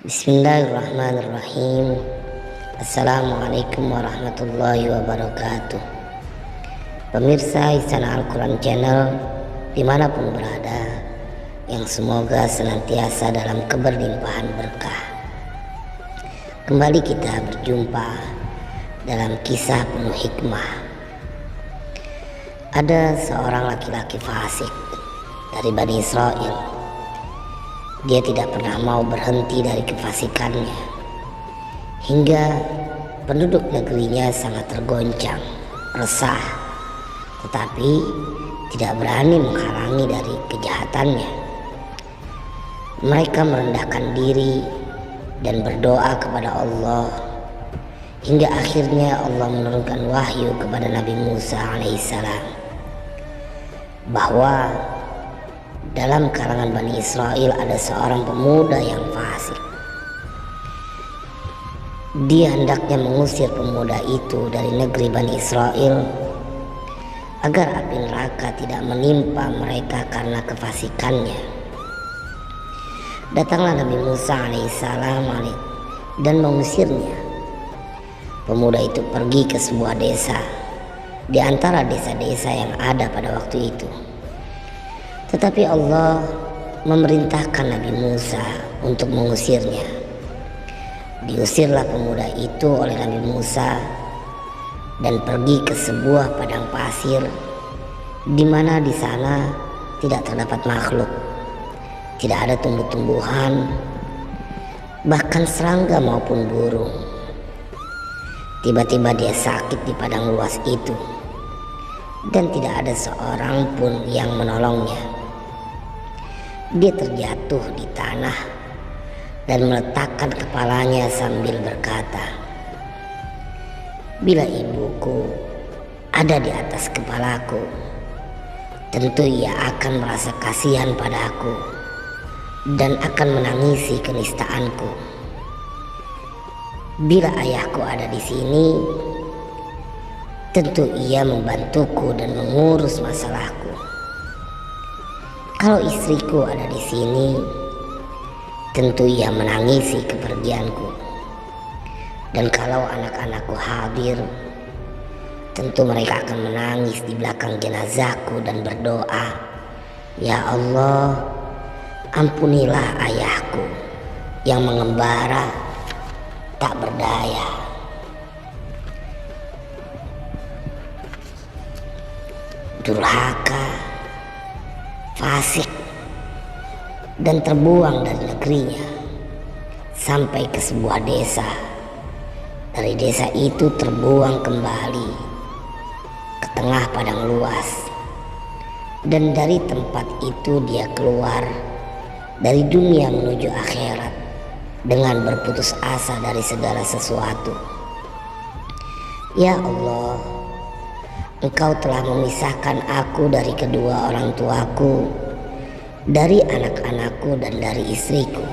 Bismillahirrahmanirrahim. Assalamualaikum warahmatullahi wabarakatuh. Pemirsa Istana Al-Quran Channel dimanapun berada, yang semoga senantiasa dalam keberlimpahan berkah. Kembali kita berjumpa dalam kisah penuh hikmah. Ada seorang laki-laki fasik dari Bani Israel. Dia tidak pernah mau berhenti dari kefasikannya, hingga penduduk negerinya sangat tergoncang, resah, tetapi tidak berani menghalangi dari kejahatannya. Mereka merendahkan diri dan berdoa kepada Allah, hingga akhirnya Allah menurunkan wahyu kepada Nabi Musa alaihissalam bahwa dalam kalangan Bani Israel ada seorang pemuda yang fasik. Dia hendaknya mengusir pemuda itu dari negeri Bani Israel agar api neraka tidak menimpa mereka karena kefasikannya. Datanglah Nabi Musa alaihissalam dan mengusirnya. Pemuda itu pergi ke sebuah desa di antara desa-desa yang ada pada waktu itu. Tetapi Allah memerintahkan Nabi Musa untuk mengusirnya. Diusirlah pemuda itu oleh Nabi Musa dan pergi ke sebuah padang pasir, di mana di sana tidak terdapat makhluk, tidak ada tumbuh-tumbuhan, bahkan serangga maupun burung. Tiba-tiba dia sakit di padang luas itu, dan tidak ada seorang pun yang menolongnya. Dia terjatuh di tanah dan meletakkan kepalanya sambil berkata, "Bila ibuku ada di atas kepalaku, tentu ia akan merasa kasihan padaku dan akan menangisi kenistaanku. Bila ayahku ada di sini, tentu ia membantuku dan mengurus masalahku. Kalau istriku ada di sini, tentu ia menangisi kepergianku. Dan kalau anak-anakku hadir, tentu mereka akan menangis di belakang jenazahku dan berdoa, 'Ya Allah, ampunilah ayahku yang mengembara tak berdaya.'" Durhaka, fasik, dan terbuang dari negerinya sampai ke sebuah desa. Dari desa itu terbuang kembali ke tengah padang luas, dan dari tempat itu dia keluar dari dunia menuju akhirat dengan berputus asa dari segala sesuatu. "Ya Allah, Engkau telah memisahkan aku dari kedua orang tuaku, dari anak-anakku dan dari istriku.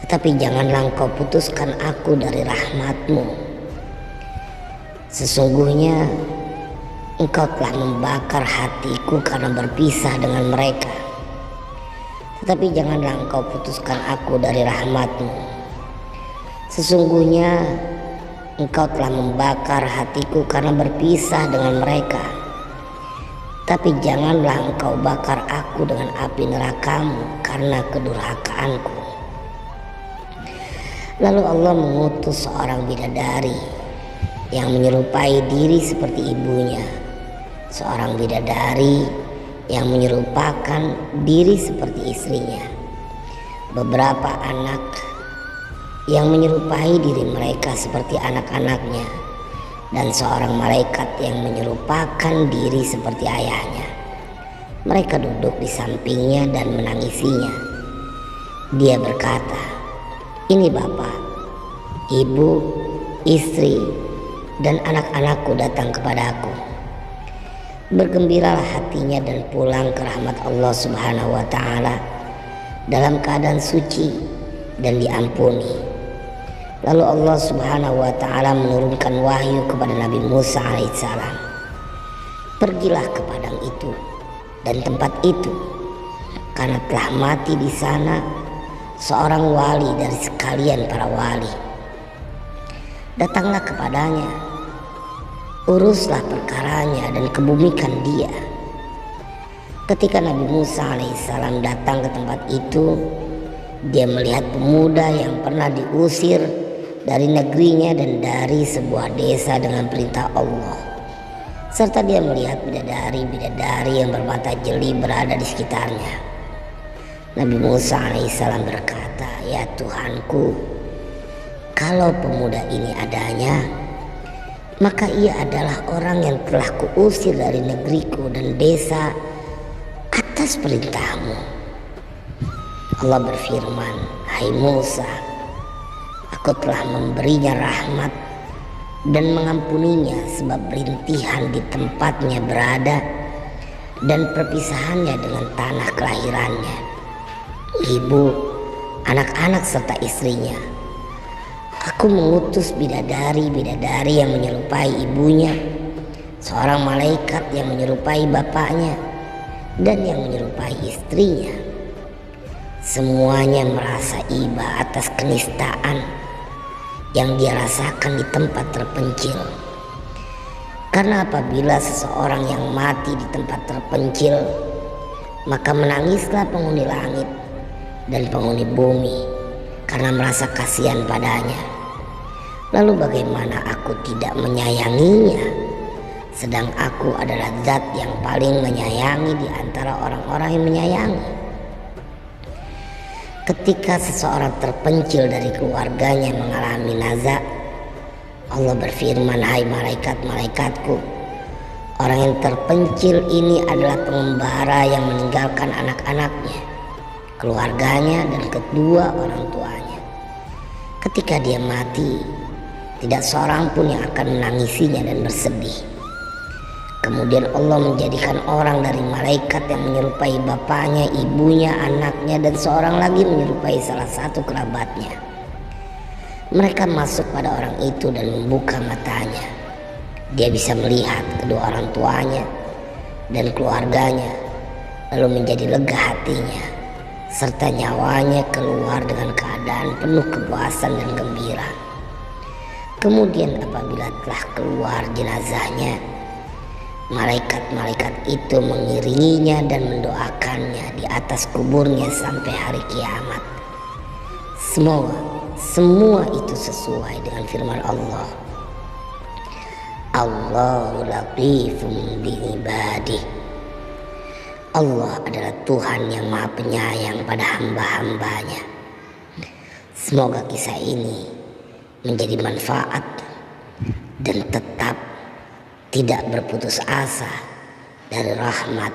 Tetapi janganlah Engkau putuskan aku dari rahmat-Mu. Sesungguhnya Engkau telah membakar hatiku karena berpisah dengan mereka. Tetapi janganlah Engkau putuskan aku dari rahmat-Mu. Sesungguhnya Engkau telah membakar hatiku karena berpisah dengan mereka. Tapi janganlah Engkau bakar aku dengan api neraka-Mu karena kedurhakaanku." Lalu Allah mengutus seorang bidadari yang menyerupai diri seperti ibunya, seorang bidadari yang menyerupakan diri seperti istrinya, beberapa anak yang menyerupai diri mereka seperti anak-anaknya, dan seorang malaikat yang menyerupakan diri seperti ayahnya. Mereka duduk di sampingnya dan menangisinya. Dia berkata, "Ini bapak, ibu, istri, dan anak-anakku datang kepadaku." Bergembiralah hatinya dan pulang ke rahmat Allah Subhanahu wa Ta'ala dalam keadaan suci dan diampuni. Lalu Allah Subhanahu wa Ta'ala menurunkan wahyu kepada Nabi Musa alaihissalam, "Pergilah ke padang itu dan tempat itu, karena telah mati di sana seorang wali dari sekalian para wali. Datanglah kepadanya, uruslah perkaranya dan kebumikan dia. Ketika Nabi Musa alaihissalam datang ke tempat itu, dia melihat pemuda yang pernah diusir dari negerinya dan dari sebuah desa dengan perintah Allah. Serta dia melihat bidadari-bidadari yang bermata jeli berada di sekitarnya. Nabi Musa alaihissalam berkata, "Ya Tuhanku, kalau pemuda ini adanya, maka ia adalah orang yang telah kuusir dari negeriku dan desa atas perintahmu." Allah berfirman, "Hai Musa, aku telah memberinya rahmat dan mengampuninya sebab rintihan di tempatnya berada dan perpisahannya dengan tanah kelahirannya, ibu, anak-anak serta istrinya. Aku mengutus bidadari-bidadari yang menyerupai ibunya, seorang malaikat yang menyerupai bapaknya, dan yang menyerupai istrinya. Semuanya merasa iba atas kenistaan yang dia rasakan di tempat terpencil. Karena apabila seseorang yang mati di tempat terpencil, maka menangislah penghuni langit dan penghuni bumi karena merasa kasihan padanya. Lalu bagaimana aku tidak menyayanginya, sedang aku adalah zat yang paling menyayangi di antara orang-orang yang menyayangi." Ketika seseorang terpencil dari keluarganya mengalami naza, Allah berfirman, "Hai malaikat-malaikatku, orang yang terpencil ini adalah pengembara yang meninggalkan anak-anaknya, keluarganya, dan kedua orang tuanya. Ketika dia mati, tidak seorang pun yang akan menangisinya dan bersedih." Kemudian Allah menjadikan orang dari malaikat yang menyerupai bapaknya, ibunya, anaknya, dan seorang lagi menyerupai salah satu kerabatnya. Mereka masuk pada orang itu dan membuka matanya. Dia bisa melihat kedua orang tuanya dan keluarganya, lalu menjadi lega hatinya, serta nyawanya keluar dengan keadaan penuh kepuasan dan gembira. Kemudian apabila telah keluar jenazahnya, malaikat-malaikat itu mengiringinya dan mendoakannya di atas kuburnya sampai hari kiamat. Semoga semua itu sesuai dengan firman Allah, "Allahu latifum bi'ibadih." Allah adalah Tuhan yang maha penyayang pada hamba-hambanya. Semoga kisah ini menjadi manfaat dan tetap tidak berputus asa dari rahmat